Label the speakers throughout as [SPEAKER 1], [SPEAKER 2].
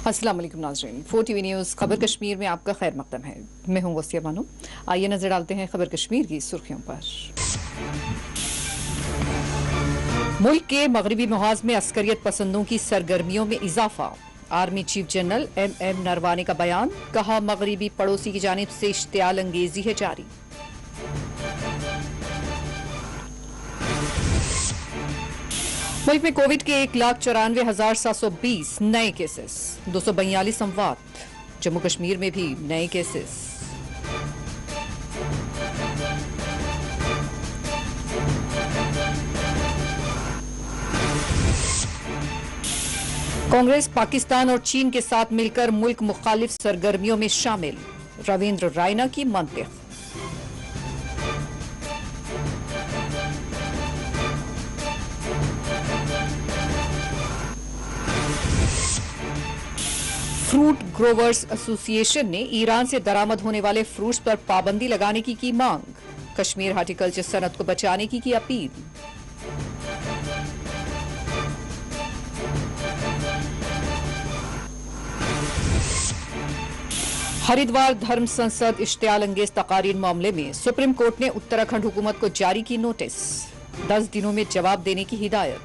[SPEAKER 1] अस्सलाम वालेकुम नाज़रीन, 4 TV न्यूज़ खबर कश्मीर में आपका खैर मकदम है। मैं हूं वसिया बानो। आइए नजर डालते हैं खबर कश्मीर की सुर्खियों पर। मुल्क के मगरबी मुहाज में अस्करियत पसंदों की सरगर्मियों में इजाफा। Army chief general MM Naravane का बयान, कहा मगरबी पड़ोसी की जानिब से इश्तियाल अंगेजी है जारी। मुल्क में कोविड के 1,94,720 नए केसेस, 242 अमवात। जम्मू कश्मीर में भी नए केसेस। कांग्रेस पाकिस्तान और चीन के साथ मिलकर मुल्क मुखालिफ सरगर्मियों में शामिल। रविंद्र रायना की मंतिक। फ्रूट ग्रोवर्स एसोसिएशन ने ईरान से दरामद होने वाले फ्रूट्स पर पाबंदी लगाने की मांग। कश्मीर हार्टिकल्चर सनत को बचाने की अपील। हरिद्वार धर्म संसद इश्तियाल अंगेज तकारीर मामले में सुप्रीम कोर्ट ने उत्तराखंड हुकूमत को जारी की नोटिस। 10 दिनों में जवाब देने की हिदायत।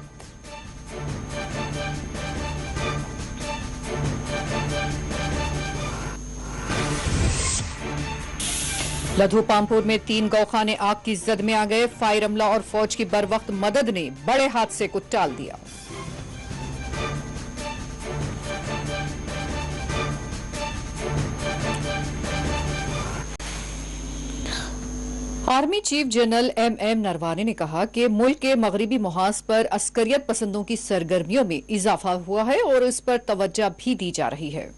[SPEAKER 1] लधु पामपुर में 3 गौखाने आग की जद में आ गए। फायर अमला और फौज की बरवक्त मदद ने बड़े हादसे को टाल दिया। Army chief general MM Naravane ने कहा कि मुल्क के मगरबी मुहाज पर अस्करियत पसंदों की सरगर्मियों में इजाफा हुआ है और इस पर तवज्जो भी दी जा रही है।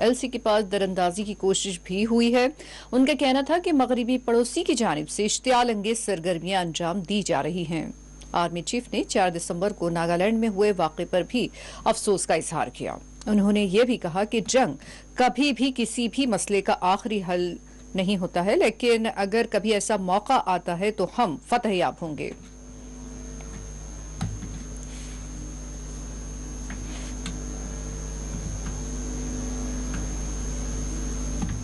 [SPEAKER 1] LC के पास दरअंदाजी की कोशिश भी हुई है। उनका कहना था कि मगरबी पड़ोसी की जानिब से इश्तियाल अंगेज सरगर्मियां अंजाम दी जा रही हैं। आर्मी चीफ ने 4 दिसंबर को नागालैंड में हुए वाक़े पर भी अफसोस का इजहार किया। उन्होंने ये भी कहा कि जंग कभी भी किसी भी मसले का आखिरी हल नहीं होता है, लेकिन अगर कभी ऐसा मौका आता है तो हम फतहयाब होंगे।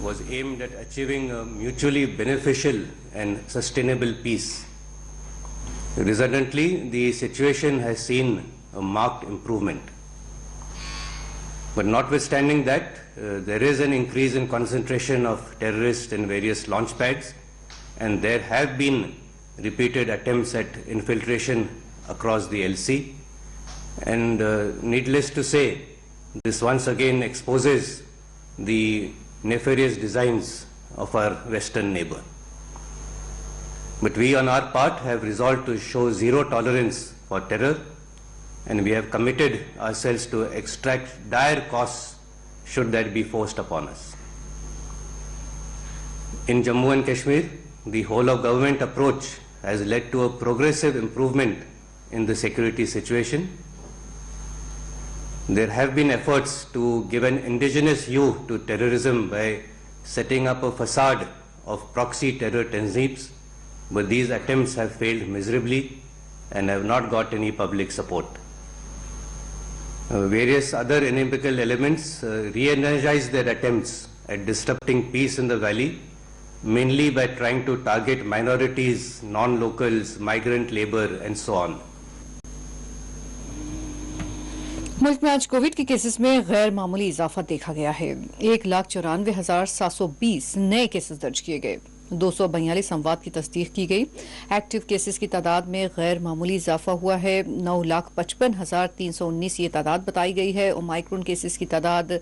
[SPEAKER 2] Was aimed at achieving a mutually beneficial and sustainable peace. Resultantly, the situation has seen a marked improvement. But notwithstanding that, there is an increase in concentration of terrorists in various launch pads, and there have been repeated attempts at infiltration across the LC. And needless to say, this once again exposes the nefarious designs of our Western neighbor. But we on our part have resolved to show zero tolerance for terror, and we have committed ourselves to extract dire costs should that be forced upon us. In Jammu and Kashmir, the whole of government approach has led to a progressive improvement in the security situation. There have been efforts to give an indigenous hue to terrorism by setting up a facade of proxy terror tanzeems, but these attempts have failed miserably and have not got any public support. Various other inimical elements re-energize their attempts at disrupting peace in the valley, mainly by trying to target minorities, non-locals, migrant labor and so on.
[SPEAKER 1] मुल्क में आज Covid के cases में गैर मामूली इजाफा देखा गया है। 1,94,720 नए केसेस दर्ज किए गए। 242 अमवात की तस्दीक की गई। एक्टिव केसेस की तादाद में गैर मामूली इजाफा हुआ है। 9,55,319 ये तादाद बताई गई है। ओमाइक्रोन केसेस की तादाद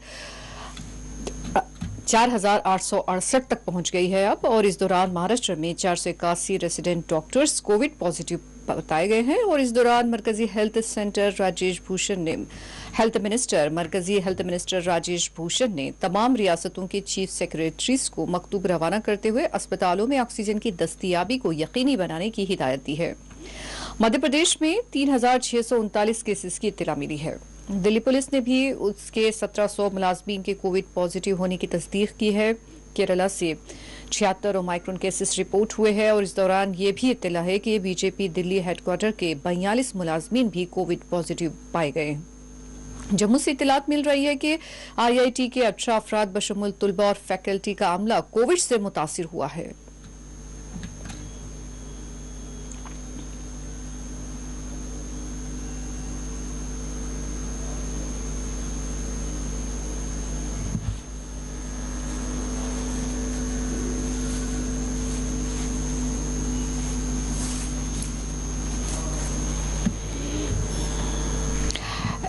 [SPEAKER 1] 4,868 तक पहुंच गई है अब। और इस दौरान महाराष्ट्र में 481 रेसिडेंट डॉक्टर्स कोविड पॉजिटिव बताए गए हैं। और इस दौरान मरकजी हेल्थ मिनिस्टर राजेश भूषण ने तमाम रियासतों के चीफ सेक्रेटरीज को मकतूब रवाना करते हुए अस्पतालों में ऑक्सीजन की दस्तयाबी को यकीनी बनाने की हिदायत दी है। मध्य प्रदेश में 3,639 केसेस की इत्तला मिली है। दिल्ली पुलिस ने भी उसके 1700 मुलाजमीन के कोविड पॉजिटिव होने की तस्दीक की है। केरला से 76 ओमाइक्रोन केसेस रिपोर्ट हुए हैं। और इस दौरान ये भी इत्तला है कि बीजेपी दिल्ली हेडक्वार्टर के 42 मुलाजमीन भी कोविड पॉजिटिव पाए गए। जम्मू से इतलात मिल रही है कि IIT के 18 अफराद बशमुल तुलबा और फैकल्टी का अमला कोविड से मुतासिर हुआ है।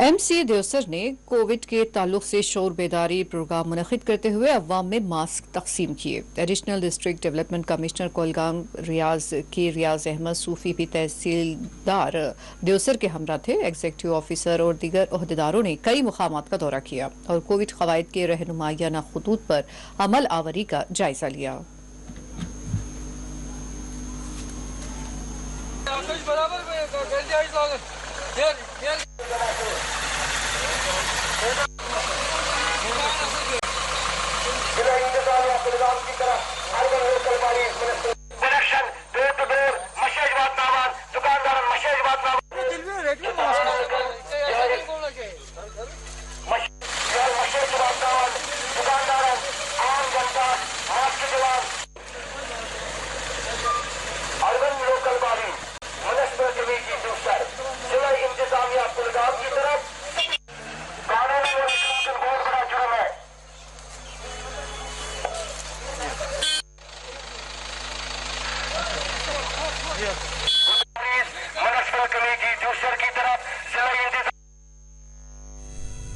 [SPEAKER 1] MC देवसर ने कोविड के ताल्लुक से शोर बेदारी प्रोग्राम मुनक़िद करते हुए अवाम में मास्क तकसीम किए। Additional district development commissioner Kulgam रियाज अहमद सूफी भी तहसीलदार देवसर के हमरा थे। एग्जीक्यूटिव ऑफिसर और दीगर ओहदेदारों ने कई मुकामात का दौरा किया और कोविड कवायद के रहनुमायाना खतूत पर अमल आवरी का जायजा लिया।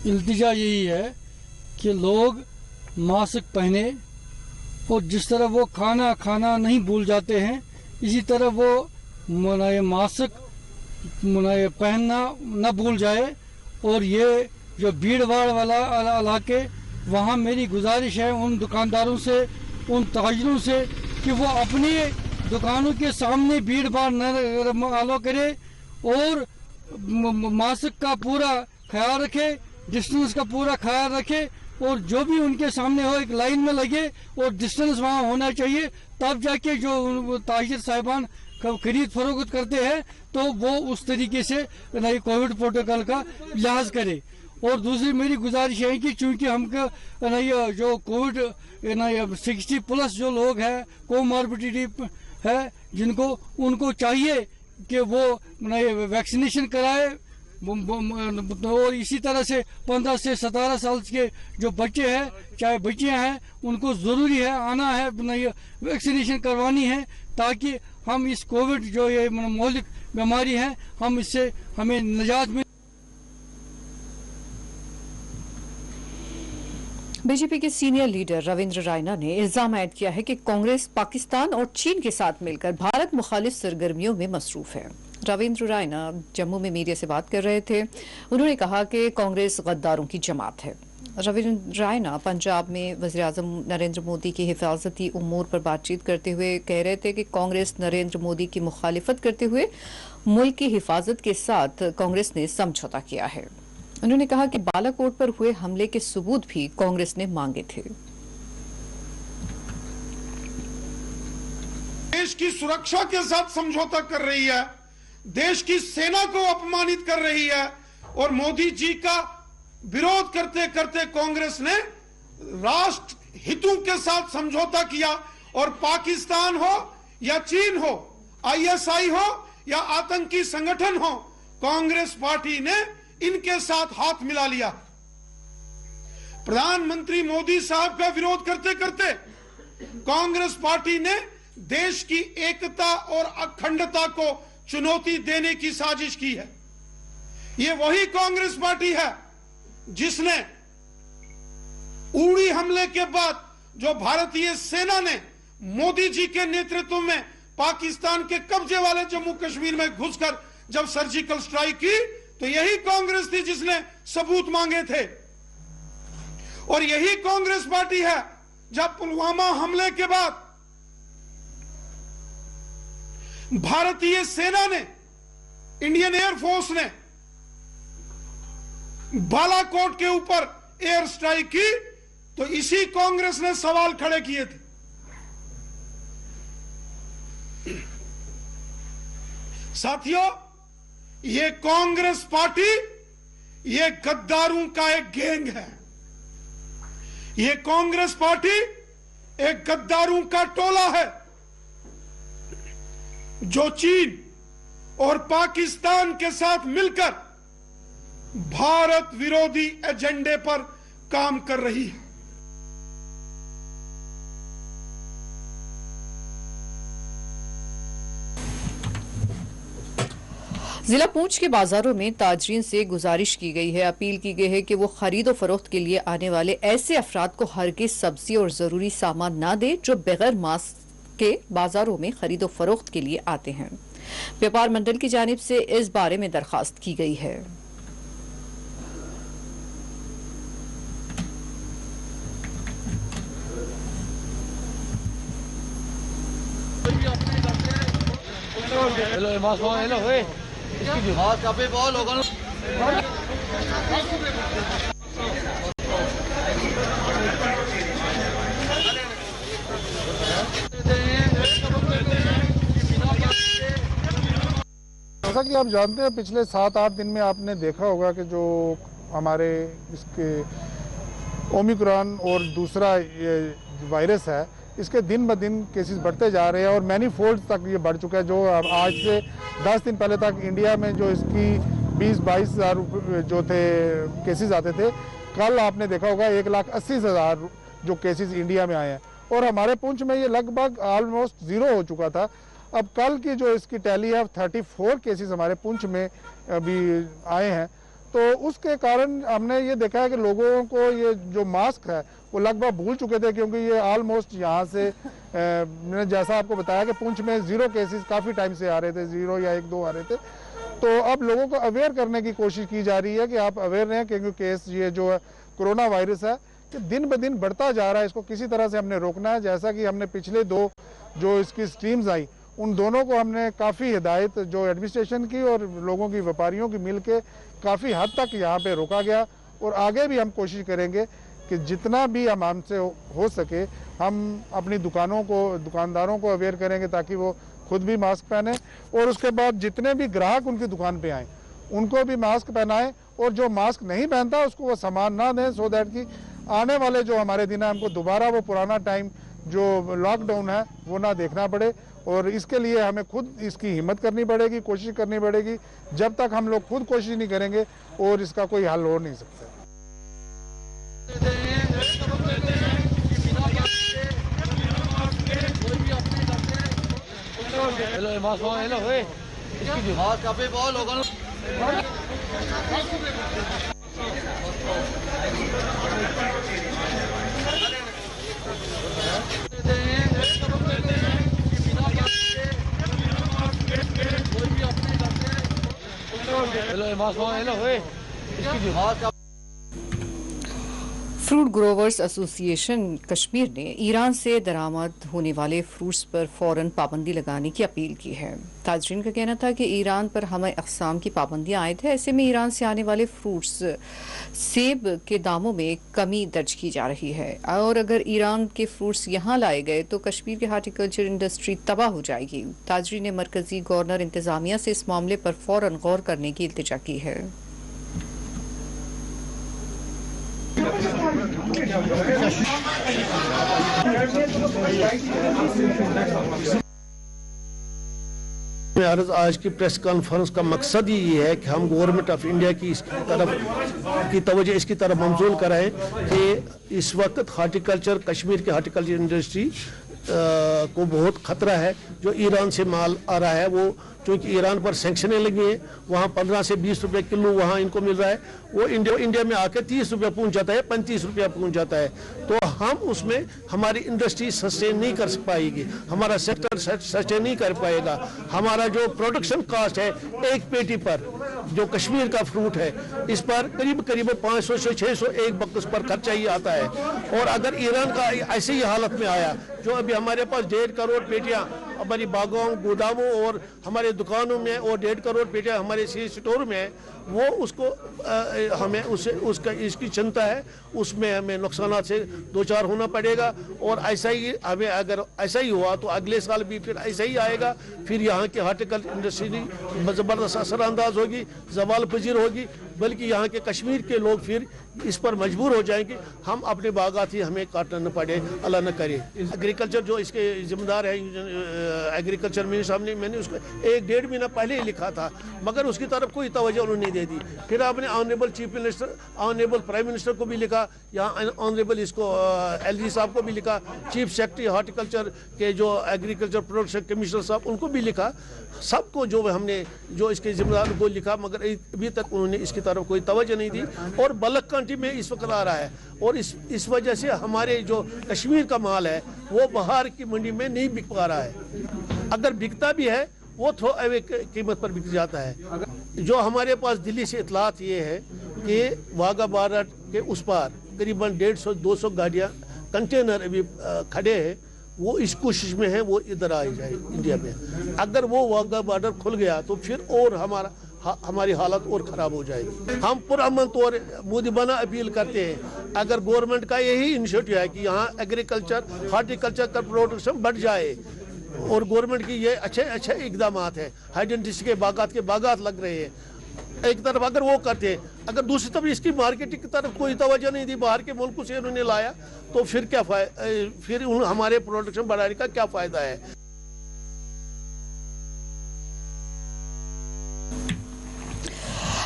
[SPEAKER 3] इल्तिजा यही है कि लोग मास्क पहने और जिस तरह वो खाना नहीं भूल जाते हैं, इसी तरह वो मास्क पहनना न भूल जाए। और ये जो भीड़ भाड़ वाला इलाके, वहाँ मेरी गुजारिश है उन दुकानदारों से, उन ताजिरों से कि वो अपनी दुकानों के सामने भीड़ भाड़ न अलाउ करे और मास्क का पूरा ख्याल रखे, डिस्टेंस का पूरा ख्याल रखे और जो भी उनके सामने हो एक लाइन में लगे और डिस्टेंस वहाँ होना चाहिए। तब जाके जो ताजिर साहिबान खरीद फरोख्त करते हैं तो वो उस तरीके से कोविड प्रोटोकॉल का लिहाज करे। और दूसरी मेरी गुजारिश है कि चूंकि हमको जो कोविड 60+ जो लोग हैं, कोमॉर्बिडिटी है जिनको, उनको चाहिए कि वो वैक्सीनेशन कराए। और इसी तरह से 15 से 17 साल के जो बच्चे हैं, चाहे बच्चियां हैं, उनको ज़रूरी है आना है, वैक्सीनेशन करवानी है ताकि हम इस कोविड जो ये मौलिक बीमारी है, हम इससे हमें निजात मिले।
[SPEAKER 1] बीजेपी के सीनियर लीडर रविंद्र रायना ने इल्जाम आयद किया है कि कांग्रेस पाकिस्तान और चीन के साथ मिलकर भारत मुखालिफ सरगर्मियों में मसरूफ है। रविंद्र रायना जम्मू में मीडिया से बात कर रहे थे। उन्होंने कहा कि कांग्रेस गद्दारों की जमात है। रविंद्र रायना पंजाब में वज़ीर-ए-आज़म नरेंद्र मोदी की हिफाजती उमूर पर बातचीत करते हुए कह रहे थे कि कांग्रेस नरेंद्र मोदी की मुखालिफत करते हुए मुल्क की हिफाजत के साथ कांग्रेस ने समझौता किया है। उन्होंने कहा कि बालाकोट पर हुए हमले के सबूत भी कांग्रेस ने मांगे थे।
[SPEAKER 4] देश की सुरक्षा के साथ समझौता कर रही है, देश की सेना को अपमानित कर रही है और मोदी जी का विरोध करते करते कांग्रेस ने राष्ट्र हितों के साथ समझौता किया। और पाकिस्तान हो या चीन हो, ISI हो या आतंकी संगठन हो, कांग्रेस पार्टी ने इनके साथ हाथ मिला लिया। प्रधानमंत्री मोदी साहब का विरोध करते करते कांग्रेस पार्टी ने देश की एकता और अखंडता को चुनौती देने की साजिश की है। ये वही कांग्रेस पार्टी है जिसने उड़ी हमले के बाद जो भारतीय सेना ने मोदी जी के नेतृत्व में पाकिस्तान के कब्जे वाले जम्मू कश्मीर में घुसकर जब सर्जिकल स्ट्राइक की, तो यही कांग्रेस थी जिसने सबूत मांगे थे। और यही कांग्रेस पार्टी है जब पुलवामा हमले के बाद भारतीय सेना ने, इंडियन एयरफोर्स ने बालाकोट के ऊपर एयर स्ट्राइक की, तो इसी कांग्रेस ने सवाल खड़े किए थे। साथियों, ये कांग्रेस पार्टी ये गद्दारों का एक गैंग है। ये कांग्रेस पार्टी एक गद्दारों का टोला है जो चीन और पाकिस्तान के साथ मिलकर भारत विरोधी एजेंडे पर काम कर रही है।
[SPEAKER 1] जिला पुंछ के बाजारों में ताजरीन से गुजारिश की गई है, अपील की गई है कि वो खरीदो फरोख्त के लिए आने वाले ऐसे अफराद को हरगिज़ सब्जी और जरूरी सामान ना दे जो बगैर मास्क के बाजारों में खरीदो फरोख्त के लिए आते हैं। व्यापार मंडल की जानिब से इस बारे में दरखास्त की गई है।
[SPEAKER 5] जैसा कि आप जानते हैं, पिछले 7-8 दिन में आपने देखा होगा कि जो हमारे इसके ओमिक्रॉन और दूसरा ये वायरस है, इसके दिन ब दिन केसेस बढ़ते जा रहे हैं और मैनी फोल्ड तक ये बढ़ चुका है। जो आज से 10 दिन पहले तक इंडिया में जो इसकी 20-22 हज़ार जो थे केसेस आते थे, कल आपने देखा होगा 1,80,000 जो केसेस इंडिया में आए हैं और हमारे पुंछ में ये लगभग ऑलमोस्ट 0 हो चुका था। अब कल की जो इसकी टैली है 34 केसेस हमारे पुंछ में अभी आए हैं। तो उसके कारण हमने ये देखा है कि लोगों को ये जो मास्क है वो लगभग भूल चुके थे, क्योंकि ये ऑलमोस्ट यहाँ से मैंने जैसा आपको बताया कि पुंछ में 0 केसेस काफ़ी टाइम से आ रहे थे, 0 या 1-2 आ रहे थे। तो अब लोगों को अवेयर करने की कोशिश की जा रही है कि आप अवेयर रहें, क्योंकि केस ये जो है कोरोना वायरस है कि दिन ब दिन बढ़ता जा रहा है। इसको किसी तरह से हमने रोकना है। जैसा कि हमने पिछले 2 जो इसकी स्ट्रीम्स आई, उन दोनों को हमने काफ़ी हिदायत जो एडमिनिस्ट्रेशन की और लोगों की, व्यापारियों की मिल के काफ़ी हद तक यहाँ पे रोका गया और आगे भी हम कोशिश करेंगे कि जितना भी हम हमसे हो सके हम अपनी दुकानदारों को अवेयर करेंगे ताकि वो खुद भी मास्क पहने और उसके बाद जितने भी ग्राहक उनकी दुकान पे आएँ उनको भी मास्क पहनाएं और जो मास्क नहीं पहनता उसको वो सामान ना दें, सो दैट कि आने वाले जो हमारे दिन है हमको दोबारा वो पुराना टाइम जो लॉकडाउन है वो ना देखना पड़े। और इसके लिए हमें खुद इसकी हिम्मत करनी पड़ेगी, कोशिश करनी पड़ेगी। जब तक हम लोग खुद कोशिश नहीं करेंगे और इसका कोई हल हो नहीं सकता।
[SPEAKER 1] फ्रूट ग्रोवर्स एसोसिएशन कश्मीर ने ईरान से दरामद होने वाले फ्रूट्स पर फौरन पाबंदी लगाने की अपील की है। ताजरीन का कहना था कि ईरान पर हमें अक़साम की पाबंदियां आयद है, ऐसे में ईरान से आने वाले फ्रूट्स सेब के दामों में कमी दर्ज की जा रही है और अगर ईरान के फ्रूट्स यहां लाए गए तो कश्मीर की हार्टिकल्चर इंडस्ट्री तबाह हो जाएगी। ताजरीन ने मरकजी गवर्नर इंतजामिया से इस मामले पर फौरन गौर करने की इल्तिजा की है।
[SPEAKER 6] आज की प्रेस कॉन्फ्रेंस का मकसद ही ये है कि हम गवर्नमेंट ऑफ इंडिया की तवज्जो इसकी तरफ मबज़ूल कराएं कि इस वक्त हार्टिकल्चर, कश्मीर की हार्टिकल्चर इंडस्ट्री को बहुत खतरा है। जो ईरान से माल आ रहा है वो क्योंकि ईरान पर सैंक्शनें लगी हैं, वहाँ 15 से 20 रुपए किलो वहाँ इनको मिल रहा है, वो इंडिया में आके 30 रुपये पहुँच जाता है, 35 रुपया पहुँच जाता है। तो हम उसमें हमारी इंडस्ट्री सस्टेन नहीं कर पाएगी, हमारा सेक्टर सस्टेन नहीं कर पाएगा। हमारा जो प्रोडक्शन कास्ट है एक पेटी पर जो कश्मीर का फ्रूट है इस पर करीब 500 से 600 एक वक्त उस पर खर्चा ही आता है। और अगर ईरान का ऐसी ही हालत में आया जो अभी हमारे पास 1.5 करोड़ पेटियाँ हमारी बागों, गोदामों और हमारे दुकानों में और 1.5 करोड़ पेटे हमारे स्टोर में है, वो उसको हमें उसका इसकी चिंता है, उसमें हमें नुकसान से दो चार होना पड़ेगा। और ऐसा ही हमें अगर ऐसा ही हुआ तो अगले साल भी फिर ऐसा ही आएगा, फिर यहाँ की हार्टिकल्चर इंडस्ट्री ज़बरदस्त असरअंदाज होगी, जवाल पजीर होगी, बल्कि यहाँ के कश्मीर के लोग फिर इस पर मजबूर हो जाएंगे। हम अपने बागात ही हमें काटना न पड़े, अल्लाह न करे। एग्रीकल्चर जो इसके जिम्मेदार है एग्रीकल्चर मिनिस्टर, मैंने उसको 1-1.5 महीना पहले ही लिखा था, मगर उसकी तरफ कोई तवज्जो उन्होंने नहीं दे दी। फिर आपने honourable chief minister, honourable prime minister को भी लिखा, यहाँ ऑनरेबल इसको LG साहब को भी लिखा, चीफ सेक्रेटरी हार्टिकल्चर के जो एग्रीकल्चर प्रोडक्शन कमिश्नर साहब उनको भी लिखा, सबको जो हमने जो इसके जिम्मेदार को लिखा, मगर अभी तक उन्होंने इसकी तरफ कोई तवज्जो नहीं दी। और बलक कंट्री में इस वक्त आ रहा है, और इस वजह से हमारे जो कश्मीर का माल है वो बाहर की मंडी में नहीं बिक पा रहा है। अगर बिकता भी है वो थ्रो अवे कीमत पर बिक जाता है। जो हमारे पास दिल्ली से इतलात ये है कि वाघा बॉर्डर के उस पार करीबन 150-200 गाड़ियाँ कंटेनर अभी खड़े हैं, वो इस कोशिश में है वो इधर आ जाए इंडिया में। अगर वो वाघा बॉर्डर खुल गया तो फिर और हमारी हालत और ख़राब हो जाएगी। हम पुरअमन तौर मुदीबाना अपील करते हैं, अगर गवर्नमेंट का यही इनिशिएटिव है कि यहाँ एग्रीकल्चर हार्टिकल्चर का प्रोडक्शन बढ़ जाए, और गवर्नमेंट की ये अच्छे इकदाम है, हाइडेंटिटी के बागात लग रहे हैं, एक तरफ अगर वो करते हैं, अगर दूसरी तरफ इसकी मार्केटिंग की तरफ कोई तवज्जो नहीं दी, बाहर के मुल्कों से उन्होंने लाया, तो फिर क्या फिर हमारे प्रोडक्शन बढ़ाने का क्या फ़ायदा है।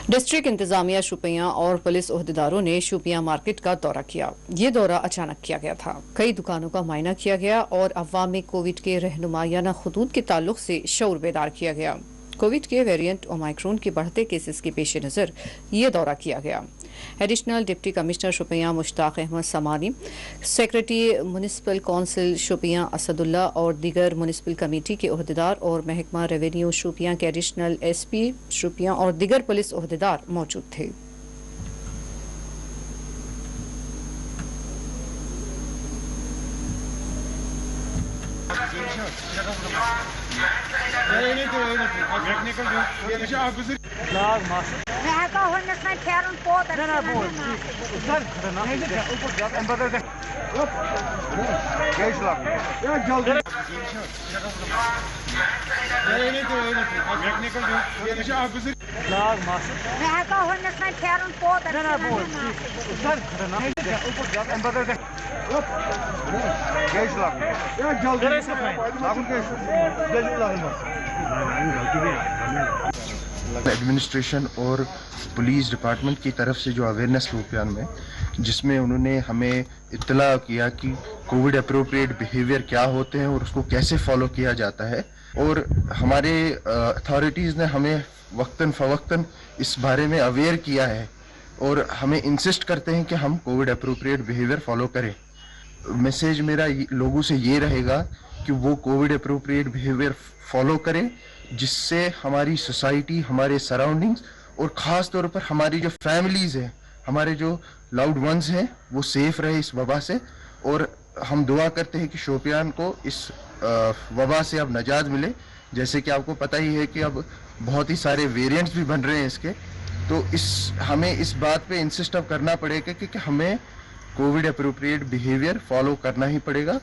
[SPEAKER 1] डिस्ट्रिक्ट इंतजामिया शोपियां और पुलिस ओहदेदारों ने शोपियां मार्केट का दौरा किया। ये दौरा अचानक किया गया था। कई दुकानों का मुआयना किया गया और अवाम में कोविड के रहनुमायाना खुतूत के ताल्लुक से शऊर बेदार किया गया। कोविड के वेरिएंट ओमाइक्रोन के बढ़ते केसेस के पेश नज़र ये दौरा किया गया। Additional deputy commissioner Shopian Mushtaq Ahmad Samani, secretary municipal council Shopian Asadullah और दीगर म्युनिसिपल कमेटी के ओहदेदार और महकमा रेवेन्यू शोपियां के एडिशनल SP शोपियां और दीगर पुलिस ओहदेदार मौजूद थे।
[SPEAKER 7] एडमिनिस्ट्रेशन और पुलिस डिपार्टमेंट की तरफ से जो अवेयरनेस शोपियान में, जिसमें उन्होंने हमें इत्तला किया कि कोविड अप्रोप्रिएट बिहेवियर क्या होते हैं और उसको कैसे फॉलो किया जाता है, और हमारे अथॉरिटीज़ ने हमें वक्तन फ़वक्तन इस बारे में अवेयर किया है और हमें इंसिस्ट करते हैं कि हम कोविड अप्रोप्रिएट बिहेवियर फॉलो करें। मैसेज मेरा लोगों से ये रहेगा कि वो कोविड अप्रोप्रिएट बिहेवियर फॉलो करें, जिससे हमारी सोसाइटी, हमारे सराउंडिंग्स और ख़ास तौर पर हमारी जो फैमिलीज़ हैं, हमारे जो लाउड वंस हैं, वो सेफ़ रहे इस वबा से। और हम दुआ करते हैं कि शोपियान को इस वबा से अब नजात मिले। जैसे कि आपको पता ही है कि अब बहुत ही सारे वेरिएंट्स भी बन रहे हैं इसके, तो हमें इस बात पे इंसिस्ट अब करना पड़ेगा कि हमें कोविड अप्रोप्रिएट बिहेवियर फॉलो करना ही पड़ेगा,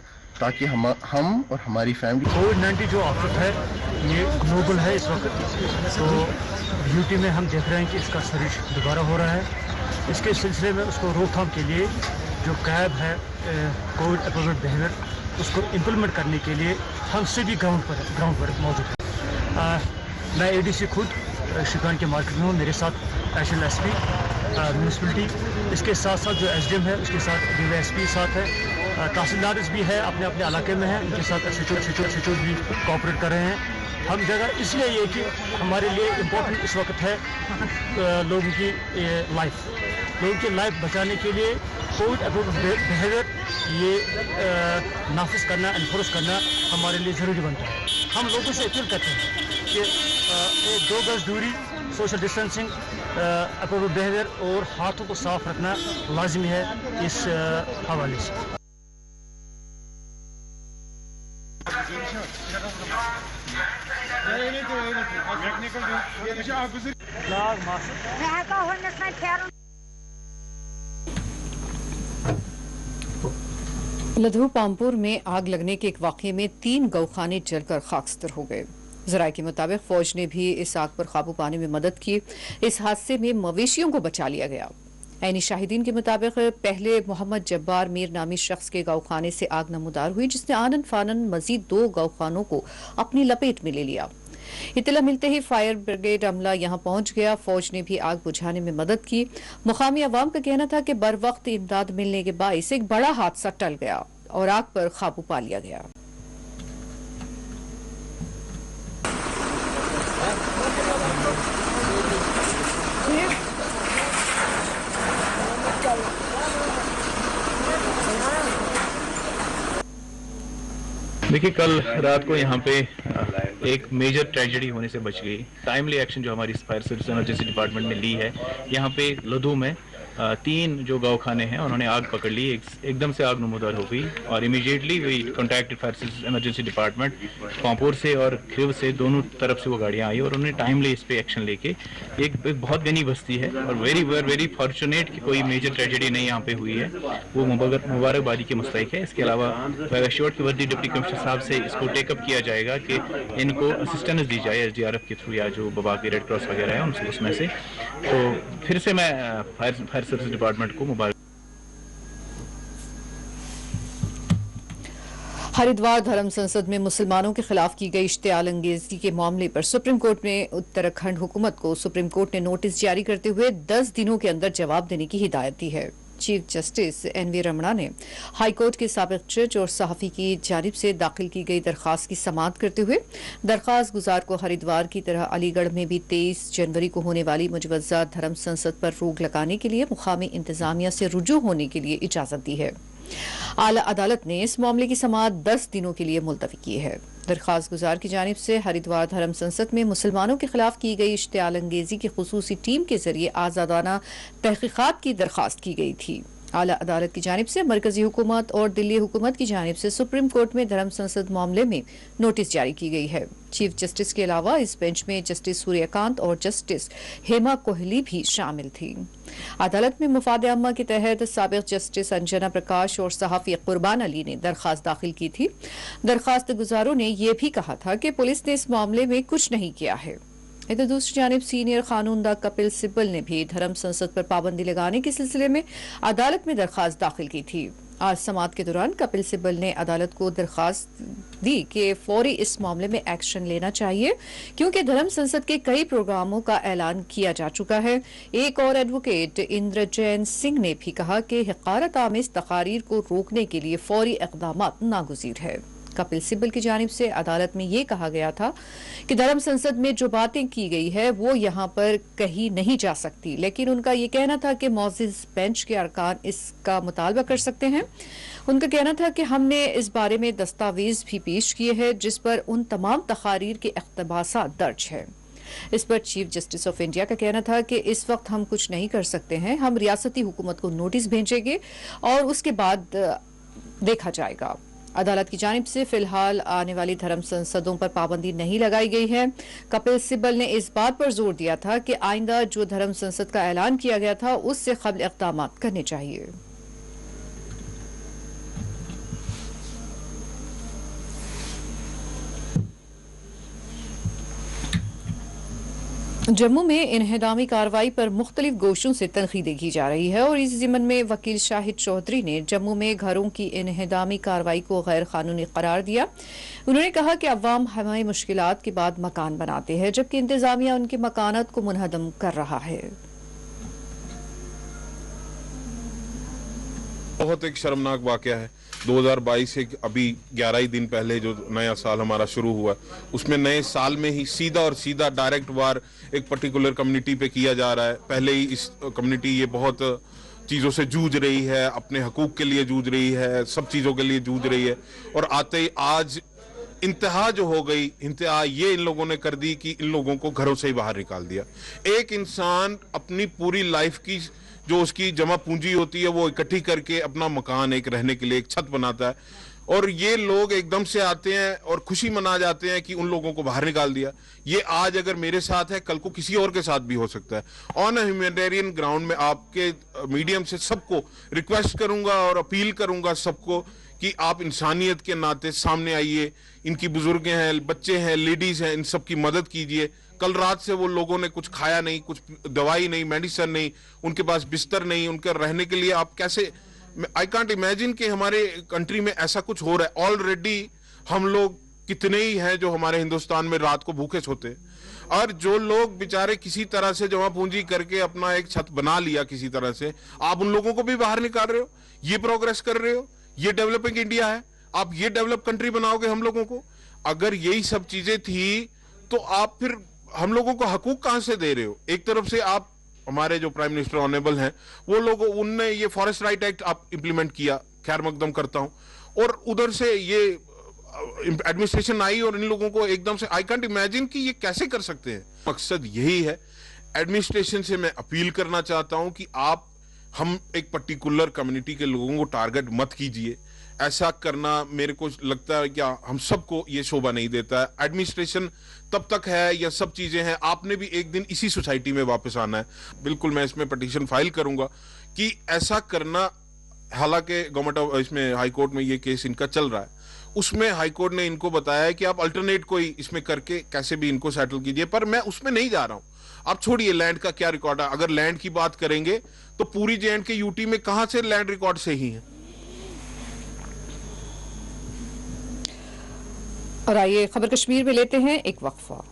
[SPEAKER 7] ताकि हम और हमारी फैमिली।
[SPEAKER 8] कोविड-19 जो आफत है ये ग्लोबल है इस वक्त, तो यूटी में हम देख रहे हैं कि इसका सर्ज दोबारा हो रहा है। इसके सिलसिले में उसको रोकथाम के लिए जो कैब है कोविड अप्रोप्रिएट बिहेवियर, उसको इम्प्लीमेंट करने के लिए हम सभी ग्राउंड पर मौजूद हैं। मैं ADC खुद शिकान के मार्केट में हूँ, मेरे साथ एडिशनल SP म्यूनसिपलिटी, इसके साथ साथ जो SDM है उसके साथ DYSP साथ है, तहसीलदार भी है अपने अपने इलाके में है, उनके साथ SHO भी कोऑपरेट कर रहे हैं। हम जगह इसलिए ये कि हमारे लिए इम्पोर्टेंट इस वक्त है लोगों की लाइफ बचाने के लिए कोविड अप्रोप्रिएट बिहेवियर ये नाफिज करना, एनफोर्स करना हमारे लिए ज़रूरी बनता है। हम लोगों से अपील करते हैं कि 2 गज दूरी, सोशल डिस्टेंसिंग, अप्रोप्रिएट बिहेवियर और हाथों को साफ रखना लाजिमी है इस हवाले से।
[SPEAKER 1] लधु पामपुर में आग लगने के एक वाकये में 3 गौखाने जलकर खाकस्तर हो गए। जराये के मुताबिक फौज ने भी इस आग पर काबू पाने में मदद की। इस हादसे में मवेशियों को बचा लिया गया। ऐनी शाहिदीन के मुताबिक पहले मोहम्मद जब्बार मीर नामी शख्स के गौखाने से आग नमूदार हुई, जिसने आनन फानन मजीद 2 गौखानों को अपनी लपेट में ले लिया। इत्तला मिलते ही फायर ब्रिगेड अमला यहां पहुंच गया। फौज ने भी आग बुझाने में मदद की। मुकामी अवाम का कहना था कि बर वक्त इमदाद मिलने के बाइस एक बड़ा हादसा टल गया और आग पर काबू पा लिया गया।
[SPEAKER 9] देखिए, कल रात को यहाँ पे एक मेजर ट्रेजेडी होने से बच गई। टाइमली एक्शन जो हमारी फायर सर्विस इमरजेंसी डिपार्टमेंट ने ली है, यहाँ पे लधु में 3 जो गौखाने हैं उन्होंने आग पकड़ ली। एकदम से आग नमूदार हो गई और immediately we contacted fire service emergency department. Pampore से और खिव से दोनों तरफ से वो गाड़ियां आई और उन्होंने टाइमली इस पे एक्शन लेके एक बहुत घनी बस्ती है और वेरी फॉर्चुनेट कि कोई मेजर ट्रेजेडी नहीं यहाँ पे हुई है, वो मुबारकबादी के मुस्तहिक है। इसके अलावा एश्योर्ड की वर्दी डिप्टी कमिश्नर साहब से इसको टेकअप किया जाएगा कि इनको असिस्टेंस दी जाए SDRF के थ्रू या जो बबा के रेड क्रॉस वगैरह है उनसे, उसमें से। तो फिर से मैं फायर सर्विस डिपार्टमेंट को मुबारक।
[SPEAKER 1] हरिद्वार धर्म संसद में मुसलमानों के खिलाफ की गई इश्तियाल अंगेजी के मामले पर सुप्रीम कोर्ट ने उत्तराखंड हुकूमत को सुप्रीम कोर्ट ने नोटिस जारी करते हुए 10 दिनों के अंदर जवाब देने की हिदायत दी है। चीफ जस्टिस NV रमणा ने हाईकोर्ट के साबिक जज और सहाफी की जानिब से दाखिल की गई दरखास्त की समाअत करते हुए दरखास्त गुजार को हरिद्वार की तरह अलीगढ़ में भी 23 जनवरी को होने वाली मुजवज़्ज़ा धर्म संसद पर रोक लगाने के लिए मुकामी इंतजामिया से रुजू होने के लिए इजाजत दी है। आला अदालत ने इस मामले की समाअत 10 दिनों के लिए मुलतवी की है। दरखास्त गुजार की जानिब से हरिद्वार धर्म संसद में मुसलमानों के खिलाफ की गई इश्तियाल अंगेजी की खुसूसी टीम के जरिए आजादाना तहकीकात की दरखास्त की गई थी। आला अदालत की जानिब से मरकजी हुकूमत और दिल्ली हुकूमत की जानिब से सुप्रीम कोर्ट में धर्म संसद मामले में नोटिस जारी की गई है। चीफ जस्टिस के अलावा इस बेंच में जस्टिस सूर्यकांत और जस्टिस हेमा कोहली भी शामिल थी। अदालत में मुफाद आम्मा के तहत साबिक जस्टिस अंजना प्रकाश और सहाफी कुर्बान अली ने दरखास्त दाखिल की थी। दरखास्त गुजारों ने यह भी कहा था कि पुलिस ने इस मामले में कुछ नहीं किया है। इधर दूसरी जानिब सीनियर कानूनदा कपिल सिब्बल ने भी धर्म संसद पर पाबंदी लगाने के सिलसिले में अदालत में दरखास्त दाखिल की थी। आज समाअत के दौरान कपिल सिब्बल ने अदालत को दरखास्त दी कि फौरी इस मामले में एक्शन लेना चाहिए, क्योंकि धर्म संसद के कई प्रोग्रामों का ऐलान किया जा चुका है। एक और एडवोकेट इंद्रजैन सिंह ने भी कहा कि हक़ारत आमेज तकारीर को रोकने के लिए फौरी इक़दामात नागुज़ीर है। कपिल सिब्बल की जानिब से अदालत में ये कहा गया था कि धर्म संसद में जो बातें की गई है वो यहाँ पर कही नहीं जा सकती, लेकिन उनका ये कहना था कि मौजूद बेंच के अरकान इसका मुतालबा कर सकते हैं। उनका कहना था कि हमने इस बारे में दस्तावेज भी पेश किए हैं जिस पर उन तमाम तकारीर के इक़्तिबासात दर्ज है। इस पर चीफ जस्टिस ऑफ इंडिया का कहना था कि इस वक्त हम कुछ नहीं कर सकते हैं, हम रियासती हुकूमत को नोटिस भेजेंगे और उसके बाद देखा जाएगा। अदालत की जानिब से फिलहाल आने वाली धर्म संसदों पर पाबंदी नहीं लगाई गई है। कपिल सिब्बल ने इस बात पर जोर दिया था कि आइंदा जो धर्म संसद का ऐलान किया गया था उससे कबल इक़दामात करने चाहिए। जम्मू में इन्हदामी कार्रवाई पर मुख्तलिफ गोशों से तनकीदें की जा रही है और इस ज़िमन में वकील शाहिद चौधरी ने जम्मू में घरों की इन्हदामी कार्रवाई को गैर कानूनी करार दिया। उन्होंने कहा कि अवाम हमारी मुश्किलात के बाद मकान बनाते हैं, जबकि इंतजामिया उनकी मकानात को मुनहदम कर रहा है।
[SPEAKER 10] बहुत एक शर्मनाक वाकया है। 2022 से अभी 11 ही दिन पहले जो नया साल हमारा शुरू हुआ, उसमें नए साल में ही सीधा और सीधा डायरेक्ट वार एक पर्टिकुलर कम्युनिटी पे किया जा रहा है। पहले ही इस कम्युनिटी ये बहुत चीज़ों से जूझ रही है, अपने हकूक़ के लिए जूझ रही है, सब चीज़ों के लिए जूझ रही है, और आते ही आज इंतहा जो हो गई, इंतहा ये इन लोगों ने कर दी कि इन लोगों को घरों से ही बाहर निकाल दिया। एक इंसान अपनी पूरी लाइफ की जो उसकी जमा पूंजी होती है वो इकट्ठी करके अपना मकान एक रहने के लिए एक छत बनाता है, और ये लोग एकदम से आते हैं और खुशी मना जाते हैं कि उन लोगों को बाहर निकाल दिया। ये आज अगर मेरे साथ है, कल को किसी और के साथ भी हो सकता है। ऑन अ ह्यूमैनिटेरियन ग्राउंड में आपके मीडियम से सबको रिक्वेस्ट करूंगा और अपील करूंगा सबको कि आप इंसानियत के नाते सामने आइए। इनकी बुजुर्ग हैं, बच्चे हैं, लेडीज हैं, इन सब की मदद कीजिए। कल रात से वो लोगों ने कुछ खाया नहीं, कुछ दवाई नहीं, मेडिसिन नहीं, उनके पास बिस्तर नहीं, उनके रहने के लिए आप कैसे, आई कांट इमेजिन कि हमारे कंट्री में ऐसा कुछ हो रहा है। ऑलरेडी हम लोग कितने ही हैं जो हमारे हिंदुस्तान में रात को भूखे सोते, और जो लोग बेचारे किसी तरह से जमा पूंजी करके अपना एक छत बना लिया किसी तरह से, आप उन लोगों को भी बाहर निकाल रहे हो। ये प्रोग्रेस कर रहे हो, ये डेवलपिंग इंडिया है। आप ये डेवलप कंट्री बनाओगे हम लोगों को? अगर यही सब चीजें थी तो आप फिर हम लोगों को हकूक कहां से दे रहे हो? एक तरफ से आप, हमारे जो प्राइम मिनिस्टर ऑनरेबल हैं, वो लोग, उनने ये फॉरेस्ट राइट एक्ट आप इंप्लीमेंट किया, खैर मकदम करता हूं, और उधर से ये एडमिनिस्ट्रेशन आई और इन लोगों को एकदम से, आई कांट इमेजिन कि ये कैसे कर सकते हैं। मकसद यही है। एडमिनिस्ट्रेशन से मैं अपील करना चाहता हूं कि आप, हम एक पर्टिकुलर कम्युनिटी के लोगों को टारगेट मत कीजिए। ऐसा करना मेरे को लगता है कि हम सबको ये शोभा नहीं देता है। एडमिनिस्ट्रेशन तब तक है, या सब चीजें हैं, आपने भी एक दिन इसी सोसाइटी में वापस आना है। बिल्कुल मैं इसमें पिटीशन फाइल करूंगा कि ऐसा करना, हालांकि गवर्नमेंट ऑफ, इसमें हाई कोर्ट में ये केस इनका चल रहा है, उसमें हाई कोर्ट ने इनको बताया है कि आप अल्टरनेट कोई इसमें करके कैसे भी इनको सेटल कीजिए, पर मैं उसमें नहीं जा रहा हूं। आप छोड़िए लैंड का क्या रिकॉर्ड है। अगर लैंड की बात करेंगे तो पूरी जे&के यूटी में कहां से लैंड रिकॉर्ड सही है?
[SPEAKER 1] और आइए खबर कश्मीर में लेते हैं एक वक्फा।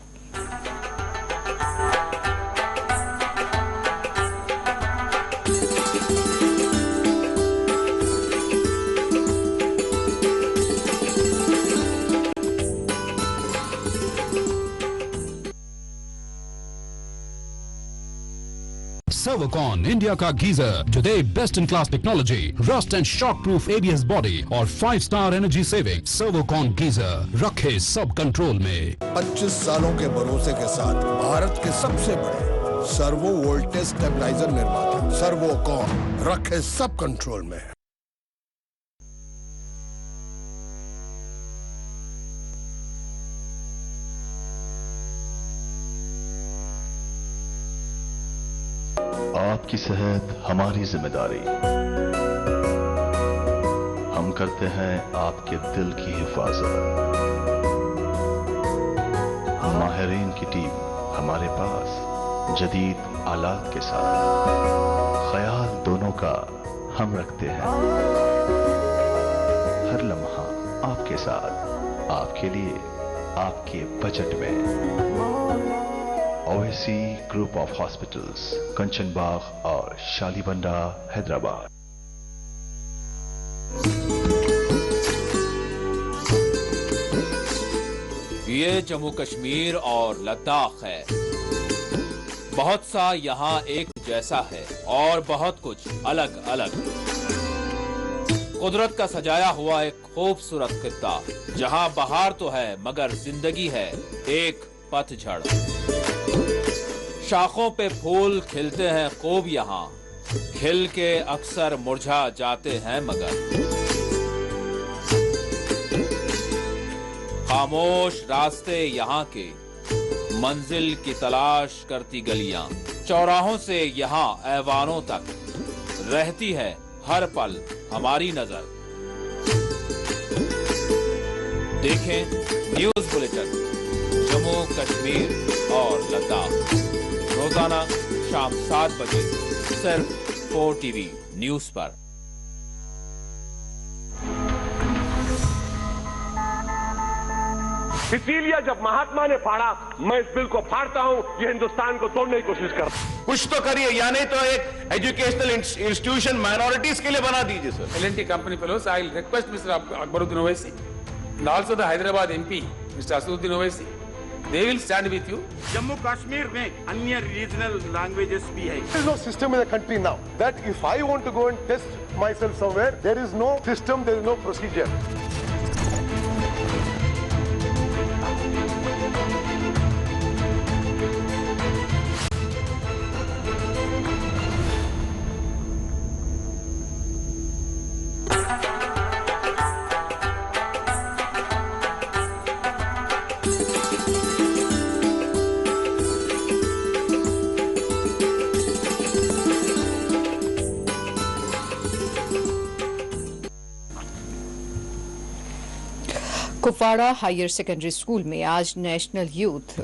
[SPEAKER 11] सर्वोकॉन इंडिया का गीजर जो the best in class technology, rust and shock proof ABS body और 5 star energy saving. Servokon geyser रखे सब कंट्रोल में।
[SPEAKER 12] 25 सालों के भरोसे के साथ भारत के सबसे बड़े सर्वो वोल्टेज स्टेबलाइजर निर्माता सर्वोकॉन रखे सब कंट्रोल में।
[SPEAKER 13] आपकी सेहत हमारी जिम्मेदारी। हम करते हैं आपके दिल की हिफाजत। माहिरीन की टीम हमारे पास जदीद आलात के साथ, ख्याल दोनों का हम रखते हैं। हर लम्हा आपके साथ, आपके लिए, आपके बजट में। OSC ग्रुप ऑफ हॉस्पिटल्स, कंचन बाग और शालीबंडा, हैदराबाद।
[SPEAKER 14] ये जम्मू कश्मीर और लद्दाख है। बहुत सा यहाँ एक जैसा है और बहुत कुछ अलग अलग। कुदरत का सजाया हुआ एक खूबसूरत खित्ता, जहाँ बहार तो है मगर जिंदगी है एक पतझड़। शाखों पे फूल खिलते हैं खूब यहाँ, खिल के अक्सर मुरझा जाते हैं मगर। खामोश रास्ते यहाँ के, मंजिल की तलाश करती गलियां, चौराहों से यहाँ ऐवानों तक रहती है हर पल हमारी नजर। देखें न्यूज बुलेटिन जम्मू कश्मीर और लद्दाख रोजाना शाम 7 बजे सिर्फ 4TV न्यूज पर।
[SPEAKER 15] इसीलिए जब महात्मा ने फाड़ा, मैं इस बिल को फाड़ता हूं। ये हिंदुस्तान को तोड़ने की कोशिश कर,
[SPEAKER 16] कुछ तो करिए, या नहीं तो एक एजुकेशनल इंस्टीट्यूशन माइनॉरिटीज के लिए बना दीजिए sir.
[SPEAKER 17] L&T company fellows, I will request Mr. Akbaruddin Owaisi and also the Hyderabad MP, Mr. Asaduddin Owaisi. They will stand with you.
[SPEAKER 18] Jammu Kashmir में अन्य रीजनल लैंग्वेजेस भी है।
[SPEAKER 12] There is no system in the country now that if I want to go and test myself somewhere, there is no system, there is no procedure.
[SPEAKER 1] Kupwara higher secondary school में आज national youth